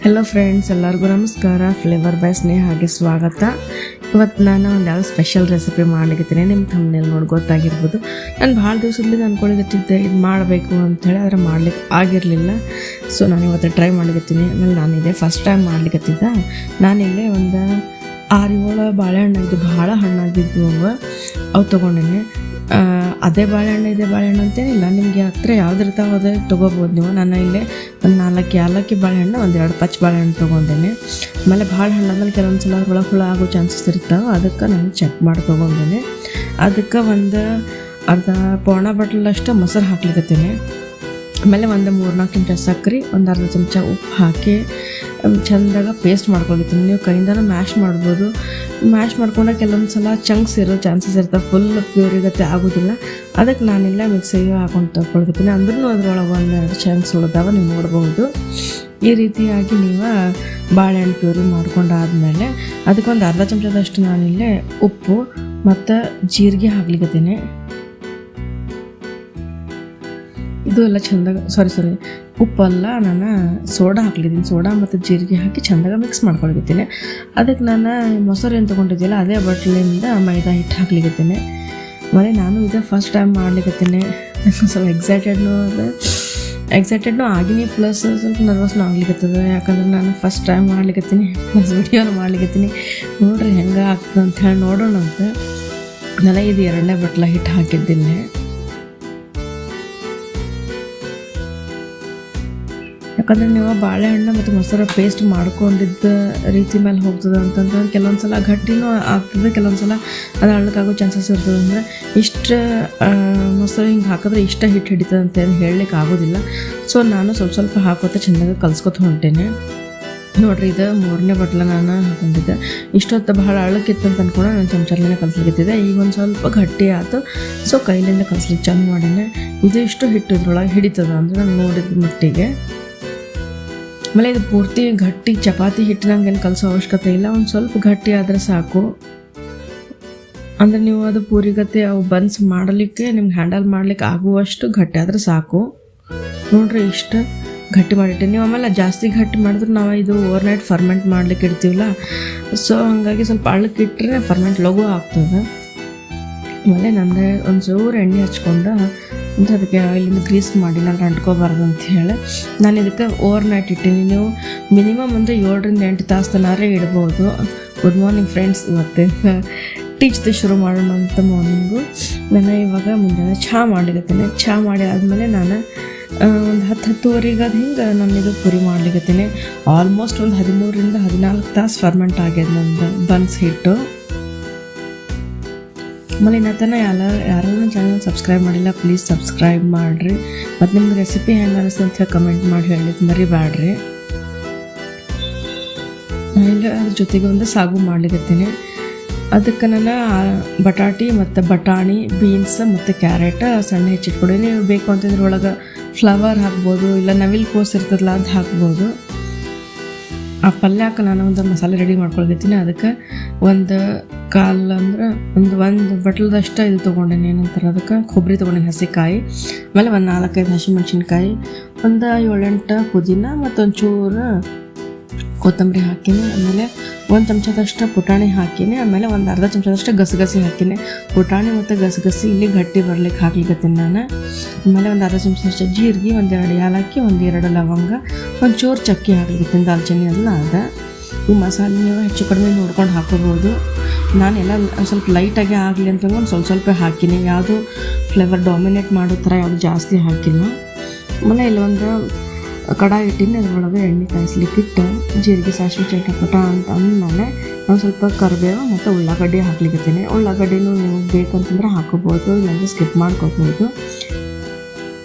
Hello friends, ಎಲ್ಲರಿಗೂ ನಮಸ್ಕಾರ. Flavour by ಸ್ನೇಹಾಗೆ ಸ್ವಾಗತ. ಇವತ್ತು ನಾನು ಒಂದು ಯಾವುದೋ ಸ್ಪೆಷಲ್ ರೆಸಿಪಿ ಮಾಡ್ಲಿಕ್ಕತ್ತೀನಿ. ನಿಮ್ಮ ಥಂಬ್ನೇಲ್ ನೋಡಿ ಗೊತ್ತಾಗಿರ್ಬೋದು. ನಾನು ಭಾಳ ದಿವಸದಿಂದ ಅಂದ್ಕೊಳಿಗತ್ತಿದ್ದೆ ಇದು ಮಾಡಬೇಕು ಅಂಥೇಳಿ, ಆದರೆ ಮಾಡ್ಲಿಕ್ಕೆ ಆಗಿರಲಿಲ್ಲ. ಸೊ ನಾನು ಇವತ್ತು ಟ್ರೈ ಮಾಡ್ಲಿಕ್ಕತ್ತೀನಿ. ಆಮೇಲೆ ನಾನಿದೆ ಫಸ್ಟ್ ಟೈಮ್ ಮಾಡ್ಲಿಕ್ಕತ್ತಿದ್ದೆ. ನಾನಿಲ್ಲೇ ಒಂದು 6-7 ಬಾಳೆಹಣ್ಣು ಇದು ಭಾಳ ಹಣ್ಣಾಗಿದ್ದು ಅವು ತೊಗೊಂಡೇನೆ. ಅದೇ ಬಾಳೆಹಣ್ಣು ಇದೇ ಬಾಳೆಹಣ್ಣು ಅಂತೇನಿಲ್ಲ, ನಿಮಗೆ ಹತ್ರ ಯಾವ್ದಿರ್ತಾವೆ ಅದೇ ತೊಗೋಬೋದು ನೀವು. ನಾನು ಇಲ್ಲೇ ಒಂದು 4 ಏಲಕ್ಕಿ ಬಾಳೆಹಣ್ಣು, 1-2 ಪಚ್ಚ ಬಾಳೆಹಣ್ಣು ತೊಗೊಂಡೇನೆ. ಆಮೇಲೆ ಭಾಳ ಹಣ್ಣಾದ್ಮೇಲೆ ಕೆಲವೊಂದು ಸಲ ಹುಳ ಆಗೋ ಚಾನ್ಸಸ್ ಇರ್ತಾವೆ, ಅದಕ್ಕೆ ನಾನು ಚೆಕ್ ಮಾಡಿ ತೊಗೊಂಡೇನೆ. ಅದಕ್ಕೆ ಒಂದು ಅರ್ಧ ಪೌಣ ಬಟ್ಲಷ್ಟು ಮೊಸರು ಹಾಕ್ಲಿಕ್ಕತ್ತೇನೆ. ಆಮೇಲೆ ಒಂದು 3-4 ಚಮಚ ಸಕ್ಕರೆ, ಒಂದು ಅರ್ಧ ಚಮಚ ಉಪ್ಪು ಹಾಕಿ ಚೆಂದಾಗ ಪೇಸ್ಟ್ ಮಾಡ್ಕೊಳ್ತೀನಿ. ನೀವು ಕೈಯಿಂದನೂ ಮ್ಯಾಶ್ ಮಾಡ್ಬೋದು. ಮ್ಯಾಶ್ ಮಾಡ್ಕೊಂಡಾಗ ಕೆಲವೊಂದು ಸಲ ಚಂಕ್ಸ್ ಇರೋ ಚಾನ್ಸಸ್ ಇರ್ತವೆ, ಫುಲ್ ಪ್ಯೂರಿಗತ್ತೆ ಆಗೋದಿಲ್ಲ. ಅದಕ್ಕೆ ನಾನೆಲ್ಲ ಮಿಕ್ಸಿಗೆ ಹಾಕೊಂಡು ತಗೊಳ್ತೀನಿ. ಅಂದ್ರೂ ಅದ್ರೊಳಗೆ 1-2 ಚಂಕ್ಸ್ ಉಳಿದಾವ, ನೀವು ನೋಡ್ಬೋದು. ಈ ರೀತಿಯಾಗಿ ನೀವು ಬಾಳೆಹಣ್ಣು ಪ್ಯೂರಿ ಮಾಡ್ಕೊಂಡಾದ್ಮೇಲೆ ಅದಕ್ಕೆ ಒಂದು ಅರ್ಧ ಚಮಚದಷ್ಟು ನಾನಿಲ್ಲೇ ಉಪ್ಪು ಮತ್ತು ಜೀರಿಗೆ ಹಾಕ್ಲಿಕ್ಕತ್ತೀನಿ. ಇದು ಎಲ್ಲ ಚೆಂದಾಗ ಉಪ್ಪಲ್ಲ, ನಾನು ಸೋಡಾ ಹಾಕ್ಲಿದ್ದೀನಿ. ಸೋಡಾ ಮತ್ತು ಜೀರಿಗೆ ಹಾಕಿ ಚೆಂದಾಗ ಮಿಕ್ಸ್ ಮಾಡ್ಕೊಳ್ತೀನಿ. ಅದಕ್ಕೆ ನಾನು ಮೊಸರು ಏನು ತೊಗೊಂಡಿದ್ದಿಲ್ಲ ಅದೇ ಬಟ್ಲಿಂದ ಮೈದಾ ಹಿಟ್ಟು ಹಾಕ್ಲಿಕ್ಕತ್ತೀನಿ. ಮತ್ತು ನಾನು ಇದೇ ಫಸ್ಟ್ ಟೈಮ್ ಮಾಡ್ಲಿಕ್ಕತ್ತೀನಿ. ಸ್ವಲ್ಪ ಎಕ್ಸೈಟೆಡ್ನೂ ಆಗಿನಿ, ಪ್ಲಸ್ ಸ್ವಲ್ಪ ನರ್ವಸ್ನೂ ಆಗ್ಲಿಕ್ಕತ್ತದ. ಯಾಕಂದ್ರೆ ನಾನು ಫಸ್ಟ್ ಟೈಮ್ ಮಾಡ್ಲಿಕ್ಕತ್ತೀನಿ, ಪ್ಲಸ್ ವಿಡಿಯೋನ ಮಾಡ್ಲಿಕ್ಕತ್ತೀನಿ. ನೋಡ್ರಿ ಹೆಂಗೆ ಆಗ್ತದೆ ಅಂತ ಹೇಳಿ ನೋಡೋಣ ಅಂತ ನನಗೆ ಇದು 2ನೇ ಬಟ್ಲ ಹಿಟ್ಟು ಹಾಕಿದ್ದೀನಿ. ಯಾಕಂದರೆ ನೀವು ಬಾಳೆಹಣ್ಣು ಮತ್ತು ಮೊಸರು ಪೇಸ್ಟ್ ಮಾಡ್ಕೊಂಡಿದ್ದ ರೀತಿ ಮೇಲೆ ಹೋಗ್ತದೆ ಅಂತಂದ್ರೆ ಕೆಲವೊಂದು ಸಲ ಗಟ್ಟಿನೂ ಆಗ್ತದೆ, ಕೆಲವೊಂದು ಸಲ ಅದು ಹಳ್ಳಕ್ಕಾಗೋ ಚಾನ್ಸಸ್ ಇರ್ತದೆ. ಅಂದರೆ ಇಷ್ಟು ಮೊಸರು ಹಿಂಗೆ ಹಾಕಿದ್ರೆ ಇಷ್ಟ ಹಿಟ್ಟು ಹಿಡಿತದೆ ಅಂತ ಏನು ಹೇಳಲಿಕ್ಕೆ ಆಗೋದಿಲ್ಲ. ಸೊ ನಾನು ಸ್ವಲ್ಪ ಹಾಕೋತ ಚೆಂದಾಗಿ ಕಲ್ಸ್ಕೊತ ಹೊಂಟೇನೆ. ನೋಡಿರಿ, ಇದು 3ನೇ ಬಟ್ಲ ನಾನು ಹಾಕೊಂಡಿದ್ದೆ. ಇಷ್ಟೊತ್ತು ಭಾಳ ಅಳ್ಳಕ್ಕಿತ್ತು ಅಂತ ಅಂದ್ಕೊಂಡು ನಾನು ಚಮಚಲ್ಲೇ ಕಲ್ಸ್ಲಿಕ್ಕಿದ್ದೆ. ಈಗ ಒಂದು ಸ್ವಲ್ಪ ಗಟ್ಟಿ ಆಯ್ತು, ಸೊ ಕೈಲಿಂದ ಕಲ್ಸ್ಲಿಕ್ಕೆ ಚೆಂದ ಮಾಡೀನಿ. ಇದು ಇಷ್ಟು ಹಿಟ್ಟು ಇದ್ರೊಳಗೆ ಹಿಡಿತದೆ ಅಂದರೆ ನಾನು ನೋಡಿದ ಮಟ್ಟಿಗೆ. ಆಮೇಲೆ ಇದು ಪೂರ್ತಿ ಗಟ್ಟಿ ಚಪಾತಿ ಹಿಟ್ಟಿನಂಗೆ ಏನು ಕಲಸೋ ಅವಶ್ಯಕತೆ ಇಲ್ಲ, ಒಂದು ಸ್ವಲ್ಪ ಗಟ್ಟಿ ಆದರೆ ಸಾಕು. ಅಂದರೆ ನೀವು ಅದು ಪೂರಿಗತ್ತೆ ಅವು ಬನ್ಸ್ ಮಾಡಲಿಕ್ಕೆ ನಿಮ್ಗೆ ಹ್ಯಾಂಡಲ್ ಮಾಡ್ಲಿಕ್ಕೆ ಆಗುವಷ್ಟು ಗಟ್ಟಿ ಆದರೆ ಸಾಕು. ನೋಡ್ರಿ, ಇಷ್ಟು ಗಟ್ಟಿ ಮಾಡಿಟ್ಟೆ ನೀವು. ಆಮೇಲೆ ಜಾಸ್ತಿ ಗಟ್ಟಿ ಮಾಡಿದ್ರೆ ನಾವು ಇದು ಓವರ್ನೈಟ್ ಫರ್ಮೆಂಟ್ ಮಾಡ್ಲಿಕ್ಕೆ ಇಡ್ತೀವಲ್ಲ, ಸೊ ಹಾಗಾಗಿ ಸ್ವಲ್ಪ ಅಳ್ಳಕ್ಕಿಟ್ರೆ ಫರ್ಮೆಂಟ್ ಲಘು ಆಗ್ತದೆ. ಆಮೇಲೆ ನಂದು ಒಂದು ಚೂರು ಎಣ್ಣೆ ಹಚ್ಕೊಂಡು ಅಂತ ಅದಕ್ಕೆ ಇಲ್ಲಿಂದ ಗ್ರೀಸ್ ಮಾಡಿ ನಾನು ಅಂಟ್ಕೋಬಾರ್ದು ಅಂತ ಹೇಳಿ ನಾನು ಇದಕ್ಕೆ ಓವರ್ನೈಟ್ ಇಟ್ಟೀನಿ. ನೀವು ಮಿನಿಮಮ್ ಅಂದರೆ 7-8 ತಾಸು ತನಕ ಇಡ್ಬೋದು. ಗುಡ್ ಮಾರ್ನಿಂಗ್ ಫ್ರೆಂಡ್ಸ್, ಇವತ್ತು ಟೀಚ್ದು ಶುರು ಮಾಡೋಣ ಅಂತ ಮಾರ್ನಿಂಗು. ನಾನು ಇವಾಗ ಮುಂಜಾನೆ ಚಹಾ ಮಾಡ್ಲಿಕ್ಕತ್ತೀನಿ. ಚಹಾ ಮಾಡಿ ಆದಮೇಲೆ ನಾನು ಒಂದು 10-10:30 ಅದು ಹಿಂಗೆ ನಾನು ಇದು ಪುರಿ ಮಾಡ್ಲಿಕ್ಕತ್ತೀನಿ. ಆಲ್ಮೋಸ್ಟ್ ಒಂದು 13-14 ತಾಸು ಫರ್ಮೆಂಟ್ ಆಗ್ಯದ ನಂದು ಬನ್ಸ್ ಹಿಟ್ಟು. ಆಮೇಲೆ ಇನ್ನತನ ಯಾರನ್ನ ಚಾನಲ್ ಸಬ್ಸ್ಕ್ರೈಬ್ ಮಾಡಿಲ್ಲ, ಪ್ಲೀಸ್ ಸಬ್ಸ್ಕ್ರೈಬ್ ಮಾಡಿರಿ. ಮತ್ತು ನಿಮ್ಗೆ ರೆಸಿಪಿ ಹೆಂಗೆ ಅನಿಸ್ತು ಅಂತ ಹೇಳಿ ಕಮೆಂಟ್ ಮಾಡಿ ಹೇಳಿಕ್ಕೆ ಮರಿಬೇಡ್ರಿ. ನಾನಿಲ್ಲ ಅದ್ರ ಜೊತೆಗೆ ಒಂದು ಸಾಗು ಮಾಡ್ಲಿಕ್ಕತ್ತೀನಿ. ಅದಕ್ಕೆ ನಾನು ಬಟಾಟಿ ಮತ್ತು ಬಟಾಣಿ, ಬೀನ್ಸ್ ಮತ್ತು ಕ್ಯಾರೆಟ್ ಸಣ್ಣ ಹೆಚ್ಚಿಟ್ಕೊಡಿ. ನೀವು ಬೇಕು ಅಂತಂದ್ರೆ ಒಳಗೆ ಫ್ಲವರ್ ಹಾಕ್ಬೋದು, ಇಲ್ಲ ನವಿಲು ಕೋಸು ಇರ್ತದಲ್ಲ ಅದು ಹಾಕ್ಬೋದು. ಆ ಪಲ್ಯಕ್ಕೆ ನಾನು ಒಂದು ಮಸಾಲೆ ರೆಡಿ ಮಾಡ್ಕೊಳ್ತೀನಿ. ಅದಕ್ಕೆ ಒಂದು ಕಾಲು ಅಂದ್ರೆ ಒಂದು ಬಟ್ಲದಷ್ಟು ಇದು ತೊಗೊಂಡೇನೆ. ಏನಂತಾರೆ ಅದಕ್ಕೆ ಕೊಬ್ಬರಿ ತೊಗೊಂಡೇನೆ, ಹಸಿಕಾಯಿ. ಆಮೇಲೆ ಒಂದು 4-5 ಹಸಿಮೆಣ್ಸಿನ್ಕಾಯಿ, ಒಂದು 7-8 ಪುದೀನ ಮತ್ತು ಒಂಚೂರು ಕೊತ್ತಂಬರಿ ಹಾಕಿನಿ. ಆಮೇಲೆ 1 ಚಮಚದಷ್ಟು ಪುಟಾಣಿ ಹಾಕಿನಿ. ಆಮೇಲೆ ಒಂದು ಅರ್ಧ ಚಮಚದಷ್ಟು ಗಸಗಸಿ ಹಾಕಿನಿ. ಪುಟಾಣಿ ಮತ್ತು ಗಸಗಸಿ ಇಲ್ಲಿ ಗಟ್ಟಿ ಬರ್ಲಿಕ್ಕೆ ಹಾಕ್ಲಿಕ್ಕತ್ತೀನಿ ನಾನು. ಆಮೇಲೆ ಒಂದು ಅರ್ಧ ಚಮಚದಷ್ಟು ಜೀರಿಗೆ, 1-2 ಏಲಕ್ಕಿ, 1-2 ಲವಂಗ, ಒಂಚೂರು ಚಕ್ಕಿ ಹಾಕ್ಲಿಕ್ಕತ್ತೀನಿ, ದಾಲ್ಚಿನ್ನಿ ಎಲ್ಲ ಅದ. ಈ ಮಸಾಲೆ ನೀವು ಹೆಚ್ಚು ಕಡಿಮೆ ನೋಡ್ಕೊಂಡು ಹಾಕೋಬೋದು. ನಾನೆಲ್ಲ ಸ್ವಲ್ಪ ಲೈಟಾಗಿ ಆಗಲಿ ಅಂತ ಒಂದು ಸ್ವಲ್ಪ ಹಾಕಿನಿ. ಯಾವುದು ಫ್ಲೇವರ್ ಡಾಮಿನೇಟ್ ಮಾಡೋ ಥರ ಯಾವುದು ಜಾಸ್ತಿ ಹಾಕಿಲ್ಲ. ಆಮೇಲೆ ಇಲ್ಲೊಂದು ಕಡಾಯಿ ಇಟ್ಟಿನಿ, ಅದರೊಳಗೆ ಎಣ್ಣೆ ಕಾಯಿಸ್ಲಿಕ್ಕಿಟ್ಟು ಜೀರಿಗೆ, ಸಾಸಿವೆ, ಚಟಪಟ ಅಂತ ಅಂದಮೇಲೆ ನಾನು ಸ್ವಲ್ಪ ಕರಿಬೇವು ಮತ್ತು ಉಳ್ಳಾಗಡ್ಡಿ ಹಾಕ್ಲಿಕ್ಕತ್ತೀನಿ. ಉಳ್ಳಾಗಡ್ಡಿನೂ ನೀವು ಬೇಕಂತಂದ್ರೆ ಹಾಕೋಬೋದು, ಇಲ್ಲಾಂದರೆ ಸ್ಕಿಪ್ ಮಾಡ್ಕೋಬೋದು.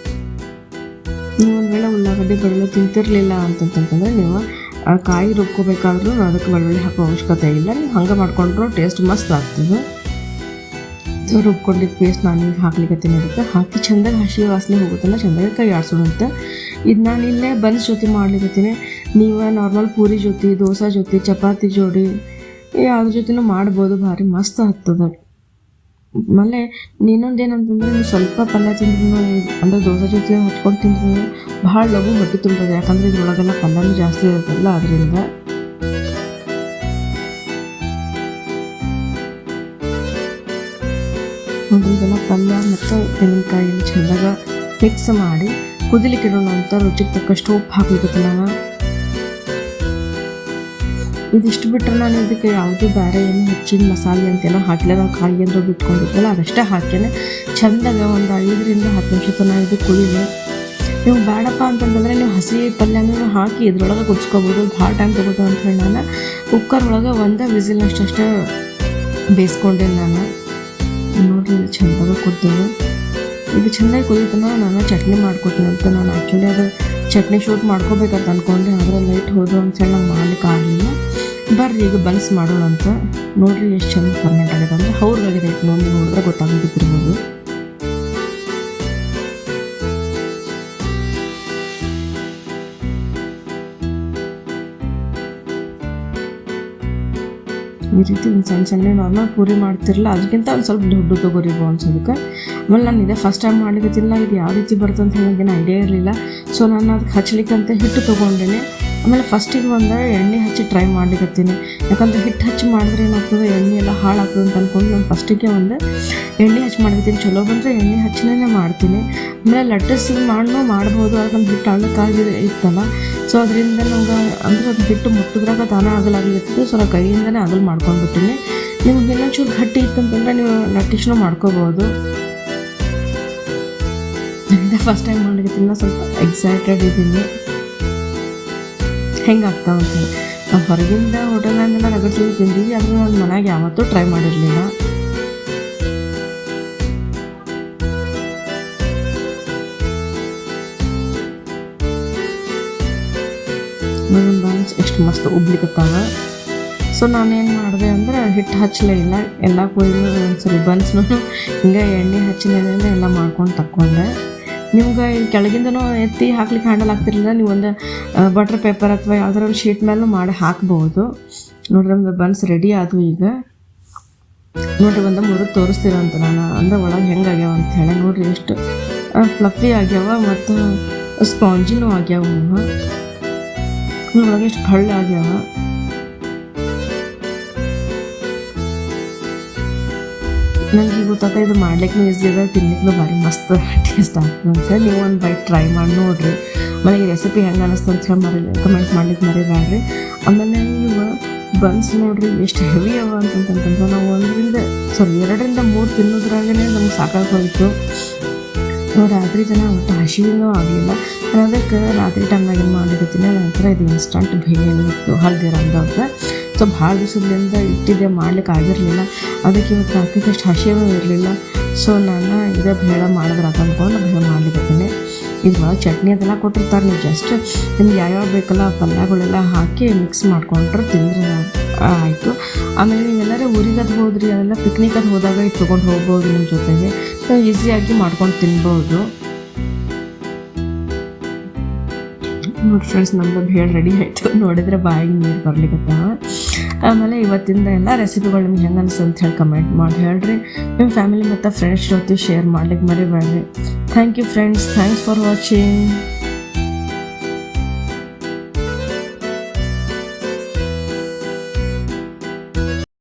ನೀವು ಒಂದು ವೇಳೆ ಉಳ್ಳಾಗಡ್ಡಿ ಬೆಳ್ಳುಳ್ಳಿ ತಿಂತಿರಲಿಲ್ಲ ಅಂತಂತಂದರೆ ನೀವು ಕಾಯಿ ರುಬ್ಕೋಬೇಕಾದ್ರೂ ಅದಕ್ಕೆ ಬೆಳ್ಳುಳ್ಳಿ ಹಾಕೋ ಅವಶ್ಯಕತೆ ಇಲ್ಲ. ನೀವು ಹಂಗೆ ಮಾಡಿಕೊಂಡ್ರು ಟೇಸ್ಟ್ ಮಸ್ತ್ ಆಗ್ತದೆ. ರುಬ್ಕೊಂಡಿದ್ದು ಪೇಸ್ಟ್ ನಾನೀಗ ಹಾಕ್ಲಿಕ್ಕತ್ತೀನಿ. ಅದಕ್ಕೆ ಹಾಕಿ ಚೆಂದಾಗಿ ಹಸಿ ವಾಸನೆ ಹೋಗುತ್ತಲ್ಲ, ಚೆಂದಾಗಿ ಕೈ ಆಡಿಸೋಣಂತೆ. ಇದು ನಾನಿಲ್ಲೇ ಬನ್ಸ್ ಜೊತೆ ಮಾಡ್ಲಿಕ್ಕತ್ತೀನಿ. ನೀವು ನಾರ್ಮಲ್ ಪೂರಿ ಜೊತೆ, ದೋಸೆ ಜೊತೆ, ಚಪಾತಿ ಜೋಡಿ ಯಾವ್ದ್ರ ಜೊತೆನೂ ಮಾಡ್ಬೋದು, ಭಾರಿ ಮಸ್ತ್ ಆಗ್ತದೆ. ಆಮೇಲೆ ಇನ್ನೊಂದೇನಂತಂದ್ರೆ ನೀವು ಸ್ವಲ್ಪ ಪಲ್ಯ ತಿಂದ್ರೂ ಅಂದರೆ ದೋಸೆ ಜೊತೆ ಹಚ್ಕೊಂಡು ತಿಂದ್ರೂ ಭಾಳ ಲಘು ಹೊಟ್ಟೆ ತುಂಬೋದು, ಯಾಕಂದರೆ ಇದ್ರೊಳಗೆಲ್ಲ ಪಲ್ಯನೂ ಜಾಸ್ತಿ ಇರುತ್ತಲ್ಲ ಅದರಿಂದ. ನೋಡ್ರಿ ಇದೆಲ್ಲ ಪಲ್ಯ ಮತ್ತು ತೆಂಗಿನಕಾಯಿ ಚೆಂದಾಗ ಮಿಕ್ಸ್ ಮಾಡಿ ಕುದಿಲಿಕ್ಕೆ ಇಡೋಣ ಅಂತ ರುಚಿಗೆ ತಕ್ಕಷ್ಟು ಉಪ್ಪು ಹಾಕ್ಲಿಕ್ಕೆ ನಾನು. ಇದಿಷ್ಟು ಬಿಟ್ಟರೆ ನಾನು ಇದಕ್ಕೆ ಯಾವುದೂ ಬೇರೆ ಏನು ಹೆಚ್ಚಿನ ಮಸಾಲೆ ಅಂತೇನೋ ಹಾಕಿಲ್ಲ. ನಾವು ಕಾಯಿ ಅಂದ್ರೆ ಬಿಟ್ಕೊಂಡಿದ್ವಲ್ಲ ಅದಷ್ಟೇ ಹಾಕೇನೆ ಚೆಂದಾಗ ಒಂದು 5ರಿಂದ 10 ನಿಮಿಷ ತನಕ ಇದು ಕುದಿದೆ. ನೀವು ಬೇಡಪ್ಪ ಅಂತಂತಂದರೆ ನೀವು ಹಸಿ ಪಲ್ಯನೂ ಹಾಕಿ ಇದ್ರೊಳಗೆ ಕುದಿಸ್ಕೋಬೋದು, ಭಾಳ ಟೈಮ್ ತೊಗೋದು ಅಂತ ಹೇಳಿ ನಾನು ಕುಕ್ಕರ್ ಒಳಗೆ ಒಂದು ವಿಸಿಲ್ನಷ್ಟೇ ಬೇಯಿಸ್ಕೊಂಡೆ ನಾನು. ನೋಡಿರಿ ಇದು ಚೆಂದಾಗ ಕುದ್ದವು. ಇದು ಚೆಂದಾಗಿ ಕುದೀತನ ನಾನು ಚಟ್ನಿ ಮಾಡ್ಕೊತೀನಿ ಅಂತ. ನಾನು ಆ್ಯಕ್ಚುಲಿ ಅದು ಚಟ್ನಿ ಶೂಟ್ ಮಾಡ್ಕೋಬೇಕಂತ ಅಂದ್ಕೊಂಡೆ, ಆದರೆ ಲೈಟ್ ಹೋದು ಅಂತೇಳಿ ನಂಗೆ ಮಾಡ್ಲಿಕ್ಕೆ ಆಗಲಿಲ್ಲ. ಬರ್ರಿ ಈಗ ಬನ್ಸ್ ಮಾಡೋಣ ಅಂತ. ನೋಡಿರಿ ಎಷ್ಟು ಚೆಂದ ಫರ್ಮೆಂಟ್ ಆಗಿದೆ ಅಂದರೆ ಹೌರ್ಗಾಗಿದೆ. ನೋಡಿದ್ರೆ ಗೊತ್ತಾಗಿದ್ದಿರ್ಬೋದು. ಈ ರೀತಿ ಒಂದು ಸಣ್ಣ ಸಣ್ಣ ನಾರ್ಮಲ್ ಪೂರಿ ಮಾಡ್ತಿರಲ್ಲ ಅದಕ್ಕಿಂತ ಒಂದು ಸ್ವಲ್ಪ ದೊಡ್ಡ ತೊಗೋರಿಬೋ ಅನ್ಸೋದಕ್ಕೆ. ಆಮೇಲೆ ನಾನು ಇದೇ ಫಸ್ಟ್ ಟೈಮ್ ಮಾಡ್ಲಿಕ್ಕತ್ತಿಲ್ಲ, ಇದು ಯಾವ ರೀತಿ ಬರುತ್ತೆ ಅಂತ ನನಗೇನು ಐಡಿಯಾ ಇರಲಿಲ್ಲ. ಸೊ ನಾನು ಅದಕ್ಕೆ ಹಚ್ಚಲಿಕ್ಕಂತ ಹಿಟ್ಟು ತೊಗೊಂಡೇನೆ. ಆಮೇಲೆ ಫಸ್ಟಿಗೆ ಒಂದು ಎಣ್ಣೆ ಹಚ್ಚಿ ಟ್ರೈ ಮಾಡ್ಲಿಕ್ಕತ್ತೀನಿ, ಯಾಕಂದರೆ ಹಿಟ್ಟು ಹಚ್ಚಿ ಮಾಡಿದ್ರೆ ಏನಾಗ್ತದೆ ಎಣ್ಣೆ ಎಲ್ಲ ಹಾಳಾಗ್ತದೆ ಅಂತ ಅಂದ್ಕೊಂಡು ನಾನು ಫಸ್ಟಿಗೆ ಒಂದು ಎಣ್ಣೆ ಹಚ್ಚಿ ಮಾಡ್ತೀನಿ. ಚಲೋ ಬಂದರೆ ಎಣ್ಣೆ ಹಚ್ಚಿನೇ ಮಾಡ್ತೀನಿ. ಆಮೇಲೆ ಲಟ್ಟಸಿಗೆ ಮಾಡ್ಬೋದು, ಅದಕ್ಕೆ ಹಿಟ್ಟು ಅಳ್ಳಕ್ಕಾಗಿ ಇತ್ತಲ್ಲ. ಸೊ ಅದರಿಂದ ನಮ್ಗೆ ಅಂದ್ರೆ ಅದು ಹಿಟ್ಟು ಮುಟ್ಟಿದ್ರಾಗ ತಾನೇ ಆಗಲಾಗ್ಲಿತ್ತು. ಸೊ ನಾನು ಕೈಯಿಂದನೇ ಆಗಲ್ ಮಾಡ್ಕೊಂಡ್ಬಿಟ್ಟಿನಿ. ನಿಮ್ಗೆ ಇನ್ನೊಂಚೂರು ಗಟ್ಟಿ ಇತ್ತಂತಂದರೆ ನೀವು ಲಟ್ಟಿಸ್ನೂ ಮಾಡ್ಕೋಬೋದು. ನನಗೆ ಫಸ್ಟ್ ಟೈಮ್ ಮಾಡ್ಲಿಕ್ಕತ್ತಿನ ಸ್ವಲ್ಪ ಎಕ್ಸೈಟೆಡ್ ಇದ್ದೀನಿ ಹೆಂಗಾಗ್ತಾವ ಅಂತೇಳಿ. ನಾವು ಹೊರಗಿಂದ ಹೋಟೆಲ್ನಾಗೆಲ್ಲ ರಗಡ್ಸಲು ತಿಂದೀವಿ, ಆದರೆ ನಾನು ಮನೆಯಾಗ ಯಾವತ್ತೂ ಟ್ರೈ ಮಾಡಿರಲಿಲ್ಲ. ನನ್ನ ಬನ್ಸ್ ಎಷ್ಟು ಮಸ್ತ್ ಉಬ್ಲಿಕತ್ತಾವ. ಸೊ ನಾನೇನು ಮಾಡಿದೆ ಅಂದರೆ ಹಿಟ್ಟು ಹಚ್ಚಲೇ ಇಲ್ಲ, ಎಲ್ಲ ಕೊಯ್ದು ಒಂದ್ಸರಿ ಬನ್ಸ್ನು ಹಿಂಗೆ ಎಣ್ಣೆ ಹಚ್ಚಿನೇ ಎಲ್ಲ ಮಾಡ್ಕೊಂಡು ತಕ್ಕೊಂಡೆ. ನಿಮ್ಗೆ ಕೆಳಗಿಂದನೂ ಎತ್ತಿ ಹಾಕ್ಲಿಕ್ಕೆ ಹ್ಯಾಂಡಲ್ ಆಗ್ತಿರಲಿಲ್ಲ, ನೀವು ಒಂದು ಬಟರ್ ಪೇಪರ್ ಅಥವಾ ಯಾವ್ದಾರ ಒಂದು ಶೀಟ್ ಮೇಲೂ ಮಾಡಿ ಹಾಕ್ಬೋದು. ನೋಡ್ರಿ ನಮ್ದು ಬನ್ಸ್ ರೆಡಿ ಆದವು. ಈಗ ನೋಡ್ರಿ ಒಂದು ಮುರಿದು ತೋರಿಸ್ತೀರಂತ ನಾನು, ಅಂದರೆ ಒಳಗೆ ಹೆಂಗಾಗ್ಯಾವ ಅಂತ ಹೇಳಿ. ನೋಡ್ರಿ ಎಷ್ಟು ಫ್ಲಫಿ ಆಗ್ಯಾವ ಮತ್ತು ಸ್ಪಾಂಜಿನೂ ಆಗ್ಯಾವ. ಒಳಗೆ ಎಷ್ಟು ಹಳ್ಳ ಆಗ್ಯಾವ. ನನಗೆ ಗೊತ್ತಾಗ ಇದು ಮಾಡ್ಲಿಕ್ಕೆ ಈಸಿ ಅದ, ತಿನ್ಲಿಕ್ಕೆ ಭಾರಿ ಮಸ್ತ್ ಟೇಸ್ಟ್ ಆಗ್ತದೆ ಅಂತ ಹೇಳಿ. ನೀವು ಒಂದು ಬೈಟ್ ಟ್ರೈ ಮಾಡಿ ನೋಡಿರಿ. ಆಮೇಲೆ ಈ ರೆಸಿಪಿ ಹೆಂಗೆ ಅನ್ನಿಸ್ತು ಅಂತ ಹೇಳಿ ಕಮೆಂಟ್ ಮಾಡ್ಲಿಕ್ಕೆ ಮರಿಬೇಡ್ರಿ. ಆಮೇಲೆ ನೀವು ಬನ್ಸ್ ನೋಡಿರಿ ಎಷ್ಟು ಹೆವಿ ಅವ ಅಂತಂತಂದ್ರೆ ನಾವು 2ರಿಂದ 3 ತಿನ್ನೋದ್ರಾಗೇ ನಮ್ಗೆ ಸಾಕಾಗಿ ಹೋಯಿತು. ರಾತ್ರಿ ಜನ ಒಟ್ಟು ಹಸಿವಿನೂ ಆಗಲಿಲ್ಲ. ಅದಕ್ಕೆ ರಾತ್ರಿ ಟೈಮ್ನಾಗ ಏನು ಮಾಡ್ಲಿಕ್ಕತ್ತೀನಿ, ನಂತರ ಇದು ಇನ್ಸ್ಟಂಟ್ ಬಿರಿಯಾನಿ ಇತ್ತು ಹಲ್ದಿರಾಮ್ದವ್ರಿಗೆ. ಸೊ ಭಾಳ ದಿವಸದಿಂದ ಇಟ್ಟಿದ್ದೆ, ಮಾಡ್ಲಿಕ್ಕೆ ಆಗಿರಲಿಲ್ಲ. ಅದಕ್ಕೆ ಇವತ್ತು ರಾತ್ರಿಗೆ ಅಷ್ಟು ಹಸಿವೂ ಇರಲಿಲ್ಲ. ಸೊ ನಾನು ಇದೇ ಬೇಡ ಮಾಡಿದ್ರೆ ಅದು ಅಂದ್ಕೊಂಡು ಬೇಡ ಮಾಡ್ಲಿಕ್ಕತ್ತೀನಿ. ಇದ್ರೊಳಗೆ ಚಟ್ನಿ ಅದೆಲ್ಲ ಕೊಟ್ಟಿರ್ತಾರೆ, ನೀವು ಜಸ್ಟ್ ನಿಮ್ಗೆ ಯಾವ್ಯಾವ ಬೇಕಲ್ಲ ಪಲ್ಯಗಳೆಲ್ಲ ಹಾಕಿ ಮಿಕ್ಸ್ ಮಾಡ್ಕೊಂಡ್ರೆ ತಿಂದರೆ ಆಯಿತು. ಆಮೇಲೆ ನೀವೆಲ್ಲರೂ ಊರಿಗೆ ಅದು ಹೋದ್ರಿ, ಅದೆಲ್ಲ ಪಿಕ್ನಿಕ್ ಅದು ಹೋದಾಗ ಇದು ತೊಗೊಂಡು ಹೋಗ್ಬೋದು ನಿಮ್ಮ ಜೊತೆಗೆ. ಈಸಿಯಾಗಿ ಮಾಡ್ಕೊಂಡು ತಿನ್ಬೋದು. ನೋಡಿ ಫ್ರೆಂಡ್ಸ್, ನಮ್ಮದು ಭೇಳ್ ರೆಡಿ ಆಯಿತು. ನೋಡಿದರೆ ಬಾಯಿಗೆ ನೀರು ಬರ್ಲಿಕ್ಕತ್ತಾವ. ಆಮೇಲೆ ಇವತ್ತಿಂದ ಎಲ್ಲ ರೆಸಿಪಿಗಳು ನಿಮ್ಗೆ ಹೆಂಗೆ ಅನಿಸ್ತು ಅಂತ ಹೇಳಿ ಕಮೆಂಟ್ ಮಾಡಿ ಹೇಳ್ರಿ. ನಿಮ್ಮ ಫ್ಯಾಮಿಲಿ ಮತ್ತು ಫ್ರೆಂಡ್ಸ್ ಜೊತೆ ಶೇರ್ ಮಾಡ್ಲಿಕ್ಕೆ ಮರಿಬೇಡ್ರಿ. Thank you friends, thanks for watching.